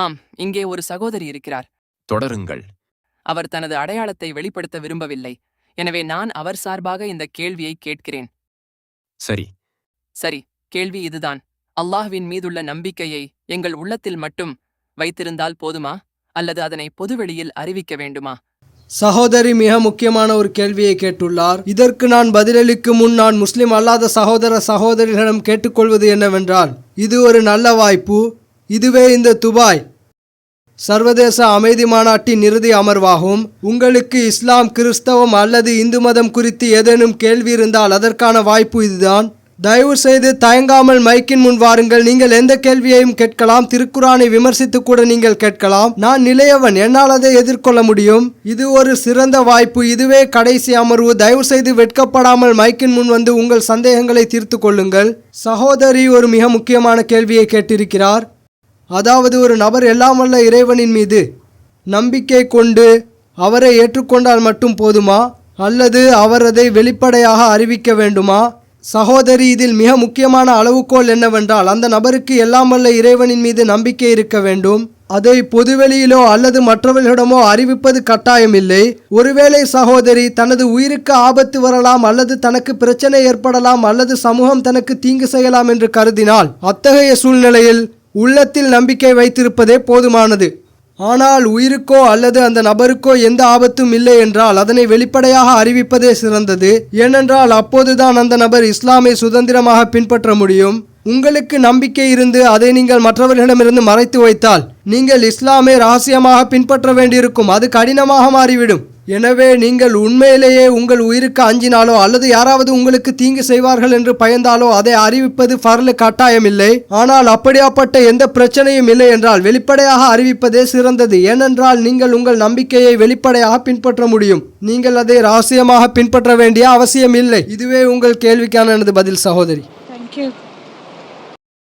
ஆம், இங்கே ஒரு சகோதரி இருக்கிறார். தொடருங்கள். அவர் தனது அடையாளத்தை வெளிப்படுத்த விரும்பவில்லை. எனவே நான் அவர் சார்பாக இந்த கேள்வியை கேட்கிறேன். சரி. சரி, கேள்வி இதுதான். அல்லாஹ்வின் மீதுள்ள நம்பிக்கையை எங்கள் உள்ளத்தில் மட்டும் வைத்திருந்தால் போதுமா, அல்லது அதனை பொதுவெளியில் அறிவிக்க வேண்டுமா? சகோதரி மிக முக்கியமான ஒரு கேள்வியை கேட்டுள்ளார். இதற்கு நான் பதிலளிக்கும் முன் நான் முஸ்லிம் அல்லாத சகோதரிகளிடம் கேட்டுக்கொள்வது என்னவென்றால், இது ஒரு நல்ல வாய்ப்பு. இதுவே இந்த துபாய் சர்வதேச அமைதி மாநாட்டின் இறுதி அமர்வாகும். உங்களுக்கு இஸ்லாம், கிறிஸ்தவம் அல்லது இந்து மதம் குறித்து ஏதேனும் கேள்வி இருந்தால் அதற்கான வாய்ப்பு இதுதான். தயவு செய்து தயங்காமல் மைக்கின் முன் வாருங்கள். நீங்கள் எந்த கேள்வியையும் கேட்கலாம். திருக்குரானை விமர்சித்து கூட நீங்கள் கேட்கலாம். நான் நிலையவன், என்னால் அதை எதிர்கொள்ள முடியும். இது ஒரு சிறந்த வாய்ப்பு. இதுவே கடைசி அமர்வு. தயவு செய்து வெட்கப்படாமல் மைக்கின் முன் வந்து உங்கள் சந்தேகங்களை தீர்த்து கொள்ளுங்கள். சகோதரி ஒரு மிக முக்கியமான கேள்வியை கேட்டிருக்கிறார். அதாவது, ஒரு நபர் எல்லாம் வல்ல இறைவனின் மீது நம்பிக்கை கொண்டு அவரை ஏற்றுக்கொண்டால் மட்டும் போதுமா, அல்லது அவர் அதை வெளிப்படையாக அறிவிக்க வேண்டுமா? சகோதரி, இதில் மிக முக்கியமான அளவுகோல் என்னவென்றால், அந்த நபருக்கு எல்லாம் வல்ல இறைவனின் மீது நம்பிக்கை இருக்க வேண்டும். அதை பொதுவெளியிலோ அல்லது மற்றவர்களிடமோ அறிவிப்பது கட்டாயமில்லை. ஒருவேளை சகோதரி தனது உயிருக்கு ஆபத்து வரலாம், அல்லது தனக்கு பிரச்சனை ஏற்படலாம், அல்லது சமூகம் தனக்கு தீங்கு செய்யலாம் என்று கருதினால், அத்தகைய சூழ்நிலையில் உள்ளத்தில் நம்பிக்கை வைத்திருப்பதே போதுமானது. ஆனால் உயிருக்கோ அல்லது அந்த நபருக்கோ எந்த ஆபத்தும் இல்லை என்றால் அதனை வெளிப்படையாக அறிவிப்பதே சிறந்தது. ஏனென்றால் அப்போதுதான் அந்த நபர் இஸ்லாமை சுதந்திரமாக பின்பற்ற முடியும். உங்களுக்கு நம்பிக்கை இருந்து அதை நீங்கள் மற்றவர்களிடமிருந்து மறைத்து வைத்தால் நீங்கள் இஸ்லாமை ரகசியமாக பின்பற்ற வேண்டியிருக்கும். அது கடினமாக மாறிவிடும். எனவே நீங்கள் உண்மையிலேயே உங்கள் உயிருக்கு அஞ்சினாலோ அல்லது யாராவது உங்களுக்கு தீங்கு செய்வார்கள் என்று பயந்தாலோ அதை அறிவிப்பது ஃபர்லு கட்டாயமில்லை. ஆனால் அப்படியாப்பட்ட எந்த பிரச்சனையும் இல்லை என்றால் வெளிப்படையாக அறிவிப்பதே சிறந்தது. ஏனென்றால் நீங்கள் உங்கள் நம்பிக்கையை வெளிப்படையாக பின்பற்ற முடியும். நீங்கள் அதை ரகசியமாக பின்பற்ற வேண்டிய அவசியம் இல்லை. இதுவே உங்கள் கேள்விக்கான எனது பதில் சகோதரி. Thank you.